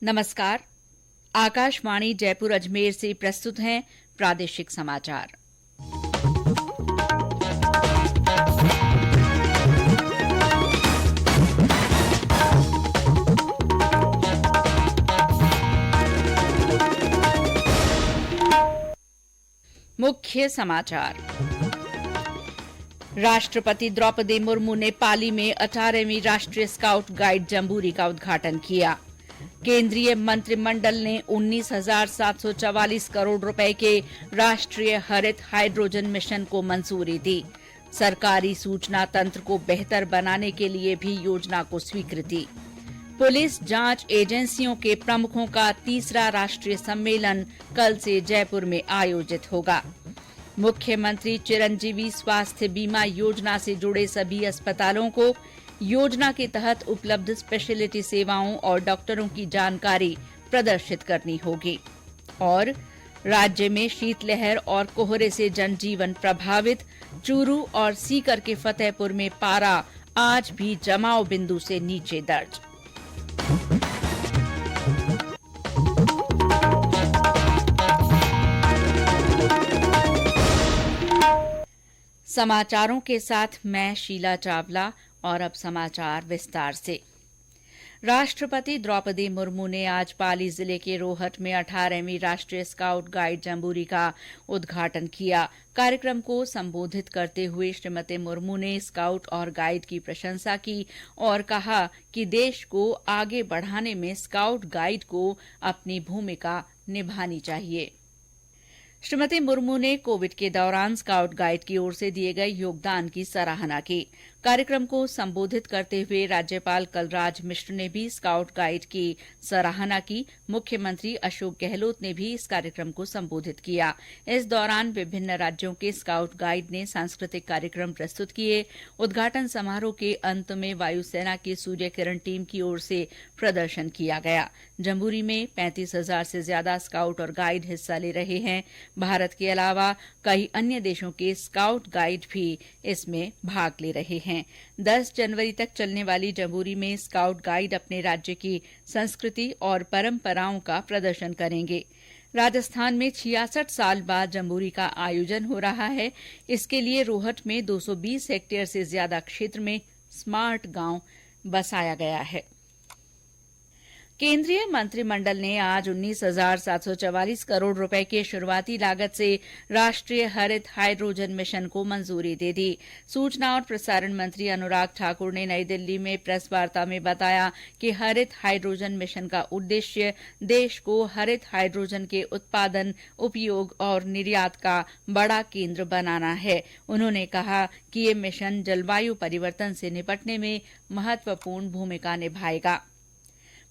नमस्कार। आकाशवाणी जयपुर अजमेर से प्रस्तुत हैं प्रादेशिक समाचार। मुख्य समाचार। राष्ट्रपति द्रौपदी मुर्मू ने पाली में 18वीं राष्ट्रीय स्काउट गाइड जम्बूरी का उद्घाटन किया। केंद्रीय मंत्रिमंडल ने 19,744 करोड़ रुपए के राष्ट्रीय हरित हाइड्रोजन मिशन को मंजूरी दी। सरकारी सूचना तंत्र को बेहतर बनाने के लिए भी योजना को स्वीकृति। पुलिस जांच एजेंसियों के प्रमुखों का तीसरा राष्ट्रीय सम्मेलन कल से जयपुर में आयोजित होगा। मुख्यमंत्री चिरंजीवी स्वास्थ्य बीमा योजना से जुड़े सभी अस्पतालों को योजना के तहत उपलब्ध स्पेशलिटी सेवाओं और डॉक्टरों की जानकारी प्रदर्शित करनी होगी। और राज्य में शीतलहर और कोहरे से जनजीवन प्रभावित। चूरू और सीकर के फतेहपुर में पारा आज भी जमाव बिंदु से नीचे दर्ज। समाचारों के साथ मैं शीला चावला और अब समाचार विस्तार से। राष्ट्रपति द्रौपदी मुर्मू ने आज पाली जिले के रोहट में 18वीं राष्ट्रीय स्काउट गाइड जम्बूरी का उद्घाटन किया। कार्यक्रम को संबोधित करते हुए श्रीमती मुर्मू ने स्काउट और गाइड की प्रशंसा की और कहा कि देश को आगे बढ़ाने में स्काउट गाइड को अपनी भूमिका निभानी चाहिए। श्रीमती मुर्मू ने कोविड के दौरान स्काउट गाइड की ओर से दिए गए योगदान की सराहना की। कार्यक्रम को संबोधित करते हुए राज्यपाल कलराज मिश्र ने भी स्काउट गाइड की सराहना की। मुख्यमंत्री अशोक गहलोत ने भी इस कार्यक्रम को संबोधित किया। इस दौरान विभिन्न राज्यों के स्काउट गाइड ने सांस्कृतिक कार्यक्रम प्रस्तुत किए। उद्घाटन समारोह के अंत में वायुसेना की सूर्य किरण टीम की ओर से प्रदर्शन किया गया। जम्बूरी में 35,000 से ज्यादा स्काउट और गाइड हिस्सा ले रहे हैं। भारत के अलावा कई अन्य देशों के स्काउट गाइड भी इसमें भाग ले रहे हैं। 10 जनवरी तक चलने वाली जम्बूरी में स्काउट गाइड अपने राज्य की संस्कृति और परंपराओं का प्रदर्शन करेंगे। राजस्थान में 66 साल बाद जम्बूरी का आयोजन हो रहा है। इसके लिए रोहट में 220 हेक्टेयर से ज्यादा क्षेत्र में स्मार्ट गांव बसाया गया है। केंद्रीय मंत्रिमंडल ने आज 19,744 करोड़ रुपए के शुरुआती लागत से राष्ट्रीय हरित हाइड्रोजन मिशन को मंजूरी दे दी। सूचना और प्रसारण मंत्री अनुराग ठाकुर ने नई दिल्ली में प्रेस वार्ता में बताया कि हरित हाइड्रोजन मिशन का उद्देश्य देश को हरित हाइड्रोजन के उत्पादन, उपयोग और निर्यात का बड़ा केंद्र बनाना है। उन्होंने कहा कि ये मिशन जलवायु परिवर्तन से निपटने में महत्वपूर्ण भूमिका निभाएगा।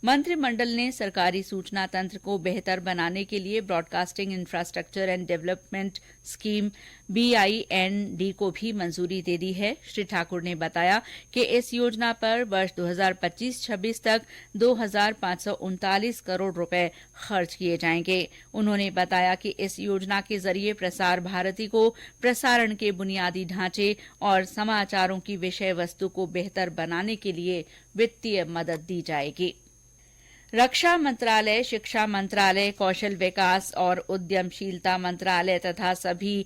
मंत्रिमंडल ने सरकारी सूचना तंत्र को बेहतर बनाने के लिए broadcasting infrastructure and development scheme BIND को भी मंजूरी दे दी है। श्री ठाकुर ने बताया कि इस योजना पर वर्ष 2025-26 तक 2,539 करोड़ रुपए खर्च किए जाएंगे। उन्होंने बताया कि इस योजना के जरिए प्रसार भारती को प्रसारण के बुनियादी ढांचे और समाचारों की विषय वस्तु को बेहतर बनाने के लिए वित्तीय मदद दी जाएगी। रक्षा मंत्रालय, शिक्षा मंत्रालय, कौशल विकास और उद्यमशीलता मंत्रालय तथा सभी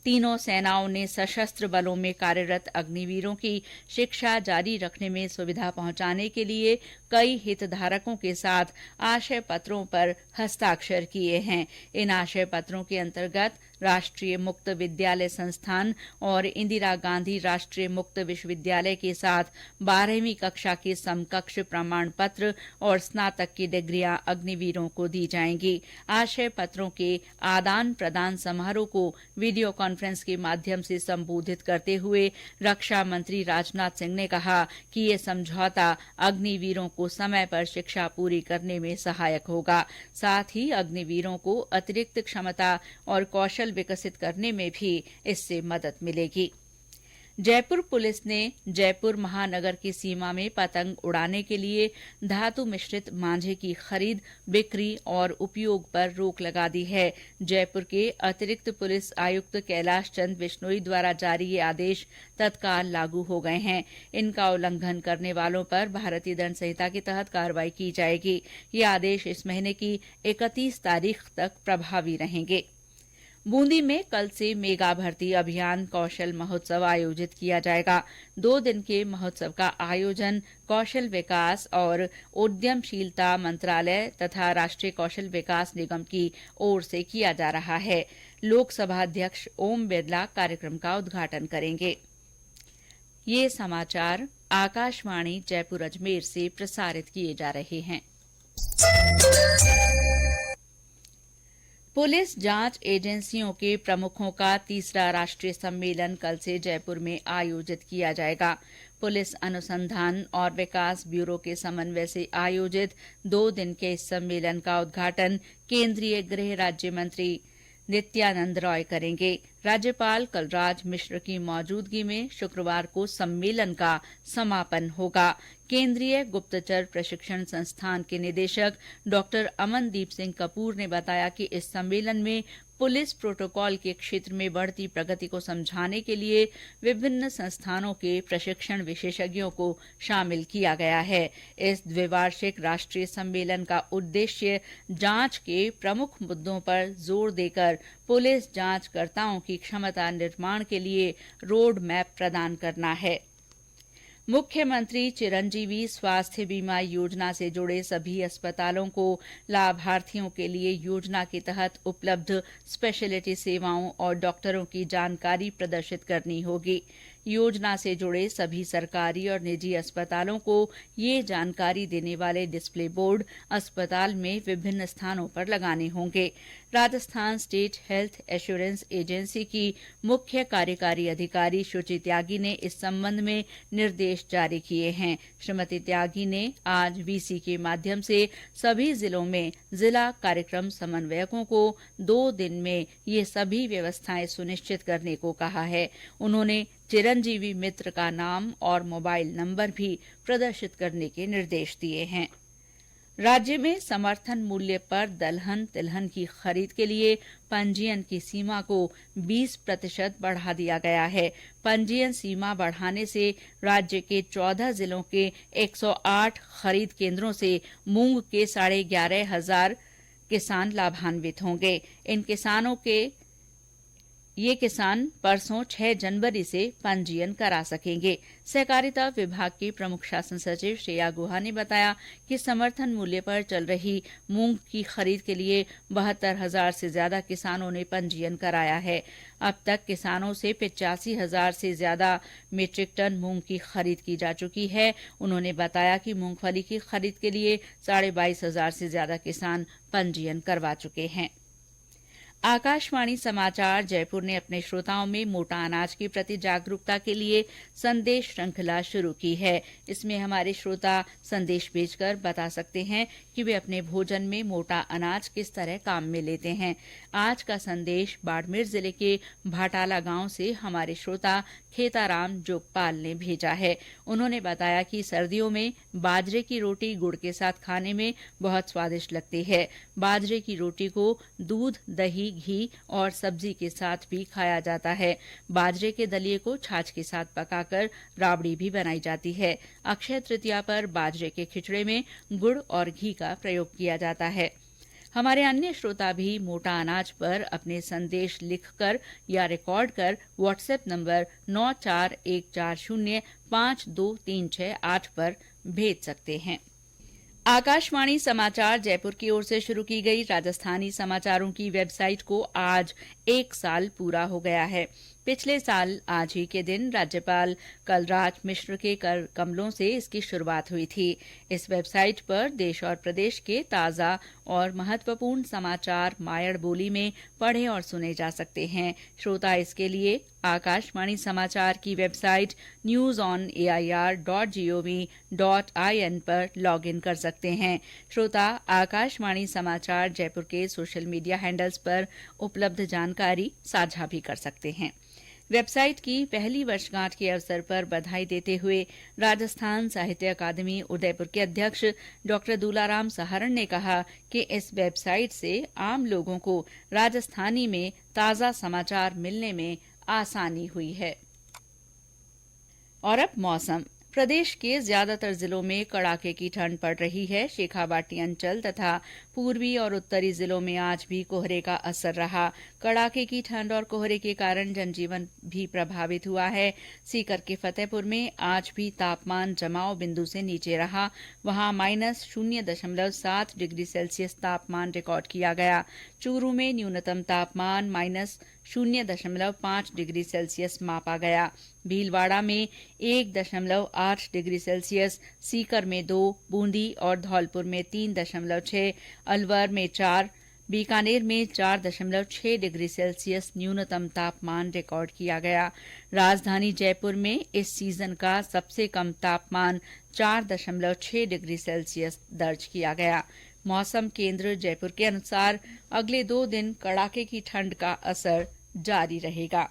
तीनों सेनाओं ने सशस्त्र बलों में कार्यरत अग्निवीरों की शिक्षा जारी रखने में सुविधा पहुंचाने के लिए कई हितधारकों के साथ आशय पत्रों पर हस्ताक्षर किए हैं। इन आशय पत्रों के अंतर्गत राष्ट्रीय मुक्त विद्यालय संस्थान और इंदिरा गांधी राष्ट्रीय मुक्त विश्वविद्यालय के साथ 12वीं कक्षा के समकक्ष प्रमाण पत्र और स्नातक की डिग्रियां अग्निवीरों को दी जाएंगी। आशय पत्रों के आदान प्रदान समारोह को वीडियो कॉन्फ्रेंस के माध्यम से संबोधित करते हुए रक्षा मंत्री राजनाथ सिंह ने कहा कि ये समझौता अग्निवीरों को समय पर शिक्षा पूरी करने में सहायक होगा। साथ ही अग्निवीरों को अतिरिक्त क्षमता और कौशल विकसित करने में भी इससे मदद मिलेगी। जयपुर पुलिस ने जयपुर महानगर की सीमा में पतंग उड़ाने के लिए धातु मिश्रित मांझे की खरीद, बिक्री और उपयोग पर रोक लगा दी है। जयपुर के अतिरिक्त पुलिस आयुक्त कैलाश चंद बिश्नोई द्वारा जारी ये आदेश तत्काल लागू हो गए हैं। इनका उल्लंघन करने वालों पर भारतीय दंड संहिता के तहत कार्रवाई की जाएगी। ये आदेश इस महीने की 31 तारीख तक प्रभावी रहेंगे। बूंदी में कल से मेगा भर्ती अभियान कौशल महोत्सव आयोजित किया जाएगा। 2 दिन के महोत्सव का आयोजन कौशल विकास और उद्यमशीलता मंत्रालय तथा राष्ट्रीय कौशल विकास निगम की ओर से किया जा रहा है। लोकसभा अध्यक्ष ओम बिरला कार्यक्रम का उद्घाटन करेंगे। ये समाचार आकाशवाणी जयपुर अजमेर से प्रसारित किए जा रहे हैं। पुलिस जांच एजेंसियों के प्रमुखों का तीसरा राष्ट्रीय सम्मेलन कल से जयपुर में आयोजित किया जाएगा। पुलिस अनुसंधान और विकास ब्यूरो के समन्वय से आयोजित 2 दिन के इस सम्मेलन का उद्घाटन केंद्रीय गृह राज्य मंत्री नित्यानंद राय करेंगे। राज्यपाल कलराज मिश्र की मौजूदगी में शुक्रवार को सम्मेलन का समापन होगा। केंद्रीय गुप्तचर प्रशिक्षण संस्थान के निदेशक डॉक्टर अमनदीप सिंह कपूर ने बताया कि इस सम्मेलन में पुलिस प्रोटोकॉल के क्षेत्र में बढ़ती प्रगति को समझाने के लिए विभिन्न संस्थानों के प्रशिक्षण विशेषज्ञों को शामिल किया गया है। इस द्विवार्षिक राष्ट्रीय सम्मेलन का उद्देश्य जांच के प्रमुख मुद्दों पर जोर देकर पुलिस जांचकर्ताओं की क्षमता निर्माण के लिए रोड मैप प्रदान करना है। मुख्यमंत्री चिरंजीवी स्वास्थ्य बीमा योजना से जुड़े सभी अस्पतालों को लाभार्थियों के लिए योजना के तहत उपलब्ध स्पेशलिटी सेवाओं और डॉक्टरों की जानकारी प्रदर्शित करनी होगी। योजना से जुड़े सभी सरकारी और निजी अस्पतालों को ये जानकारी देने वाले डिस्प्ले बोर्ड अस्पताल में विभिन्न स्थानों पर लगाने होंगे। Rajasthan state health assurance agency की मुख्य कार्यकारी अधिकारी शुचि त्यागी ने इस संबंध में निर्देश जारी किए हैं। श्रीमती त्यागी ने आज वीसी के माध्यम से सभी जिलों में जिला कार्यक्रम समन्वयकों को 2 दिन में ये सभी व्यवस्थाएं सुनिश्चित करने को कहा है। उन्होंने चिरंजीवी मित्र का नाम और मोबाइल नंबर भी प्रदर्शित करने के निर्देश दिए हैं। राज्य में समर्थन मूल्य पर दलहन तिलहन की खरीद के लिए पंजीयन की सीमा को 20% बढ़ा दिया गया है। पंजीयन सीमा बढ़ाने से राज्य के 14 जिलों के 108 खरीद केंद्रों से मूंग के 11,500 किसान लाभान्वित होंगे। ये किसान परसों 6 जनवरी से पंजीयन करा सकेंगे। सहकारिता विभाग के प्रमुख शासन सचिव श्रेया गुहा ने बताया कि समर्थन मूल्य पर चल रही मूंग की खरीद के लिए 72,000 से ज्यादा किसानों ने पंजीयन कराया है। अब तक किसानों से 85,000 से ज्यादा मीट्रिक टन मूंग की खरीद की जा चुकी है। उन्होंने बताया कि मूंगफली की खरीद के लिए 22,500 से ज्यादा किसान पंजीयन करवा चुके हैं। आकाशवाणी समाचार जयपुर ने अपने श्रोताओं में मोटा अनाज के प्रति जागरूकता के लिए संदेश श्रृंखला शुरू की है। इसमें हमारे श्रोता संदेश भेजकर बता सकते हैं कि वे अपने भोजन में मोटा अनाज किस तरह काम में लेते हैं। आज का संदेश बाड़मेर जिले के भाटाला गांव से हमारे श्रोता खेताराम जोगपाल ने भेजा है। उन्होंने बताया कि सर्दियों में बाजरे की रोटी गुड़ के साथ खाने में बहुत स्वादिष्ट लगती है। बाजरे की रोटी को दूध, दही, घी और सब्जी के साथ भी खाया जाता है। बाजरे के दलिये को छाछ के साथ पकाकर राबड़ी भी बनाई जाती है। अक्षय तृतीया पर बाजरे के खिचड़े में गुड़ और घी का प्रयोग किया जाता है। हमारे अन्य श्रोता भी मोटा अनाज पर अपने संदेश लिखकर या रिकॉर्ड कर व्हाट्सएप नंबर 9414052368 पर भेज सकते हैं। आकाशवाणी समाचार जयपुर की ओर से शुरू की गई राजस्थानी समाचारों की वेबसाइट को आज 1 साल पूरा हो गया है। पिछले साल आज ही के दिन राज्यपाल कलराज मिश्र के कर कमलों से इसकी शुरुआत हुई थी। इस वेबसाइट पर देश और प्रदेश के ताजा और महत्वपूर्ण समाचार मायड़ बोली में पढ़े और सुने जा सकते हैं। श्रोता इसके लिए आकाशवाणी समाचार की वेबसाइट newsonair.gov.in पर लॉगिन कर सकते हैं। श्रोता आकाशवाणी समाचार जयपुर के सोशल मीडिया हैंडल्स पर उपलब्ध जानकारी साझा भी कर सकते हैं। वेबसाइट की पहली वर्षगांठ के अवसर पर बधाई देते हुए राजस्थान साहित्य अकादमी उदयपुर के अध्यक्ष डॉ दूलाराम सहारण ने कहा कि इस वेबसाइट से आम लोगों को राजस्थानी में ताजा समाचार मिलने में आसानी हुई है। और अब मौसम। प्रदेश के ज्यादातर जिलों में कड़ाके की ठंड पड़ रही है। शेखावाटी अंचल तथा पूर्वी और उत्तरी जिलों में आज भी कोहरे का असर रहा। कड़ाके की ठंड और कोहरे के कारण जनजीवन भी प्रभावित हुआ है। सीकर के फतेहपुर में आज भी तापमान जमाव बिंदु से नीचे रहा। वहां -0.7 डिग्री सेल्सियस तापमान रिकॉर्ड किया गया। चूरू में न्यूनतम तापमान -0.5 डिग्री सेल्सियस मापा गया। भीलवाड़ा में 1.8 डिग्री सेल्सियस, सीकर में 2, बूंदी और धौलपुर में 3.6, अलवर में 4, बीकानेर में 4.6 डिग्री सेल्सियस न्यूनतम तापमान रिकॉर्ड किया गया। राजधानी जयपुर में इस सीजन का सबसे कम तापमान 4.6 डिग्री सेल्सियस दर्ज किया गया। मौसम केंद्र जयपुर के अनुसार अगले 2 दिन कड़ाके की ठंड का असर जारी रहेगा।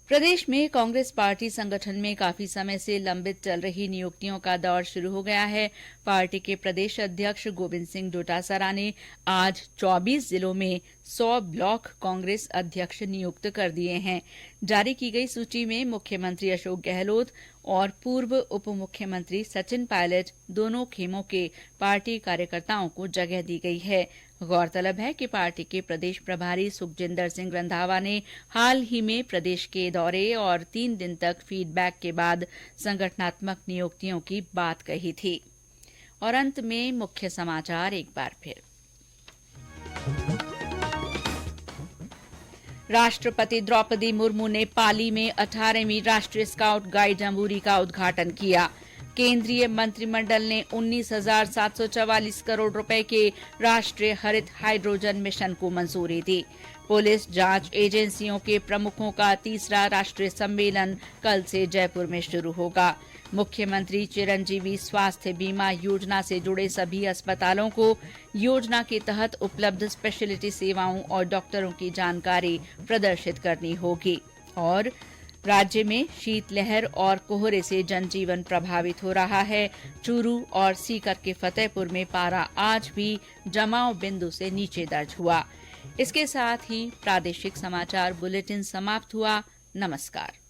प्रदेश में कांग्रेस पार्टी संगठन में काफी समय से लंबित चल रही नियुक्तियों का दौर शुरू हो गया है। पार्टी के प्रदेश अध्यक्ष गोविंद सिंह डोटासरा ने आज 24 जिलों में 100 ब्लॉक कांग्रेस अध्यक्ष नियुक्त कर दिए हैं। जारी की गई सूची में मुख्यमंत्री अशोक गहलोत और पूर्व उप मुख्यमंत्री सचिन पायलट दोनों खेमों के पार्टी कार्यकर्ताओं को जगह दी गई है। गौरतलब है कि पार्टी के प्रदेश प्रभारी सुखजिंदर सिंह रंधावा ने हाल ही में प्रदेश के दौरे और 3 दिन तक फीडबैक के बाद संगठनात्मक नियुक्तियों की बात कही थी। और अंत में मुख्य समाचार एक बार फिर। राष्ट्रपति द्रौपदी मुर्मू ने पाली में 18वीं राष्ट्रीय स्काउट गाइड जंबूरी का उद्घाटन किया। केंद्रीय मंत्रिमंडल ने 19,744 करोड़ रुपए के राष्ट्रीय हरित हाइड्रोजन मिशन को मंजूरी दी। पुलिस जांच एजेंसियों के प्रमुखों का तीसरा राष्ट्रीय सम्मेलन कल से जयपुर में शुरू होगा। मुख्यमंत्री चिरंजीवी स्वास्थ्य बीमा योजना से जुड़े सभी अस्पतालों को योजना के तहत उपलब्ध स्पेशलिटी सेवाओं और डॉक्टरों की जानकारी प्रदर्शित करनी होगी। और राज्य में शीतलहर और कोहरे से जनजीवन प्रभावित हो रहा है। चूरू और सीकर के फतेहपुर में पारा आज भी जमाव बिंदु से नीचे दर्ज हुआ। इसके साथ ही प्रादेशिक समाचार बुलेटिन समाप्त हुआ। नमस्कार।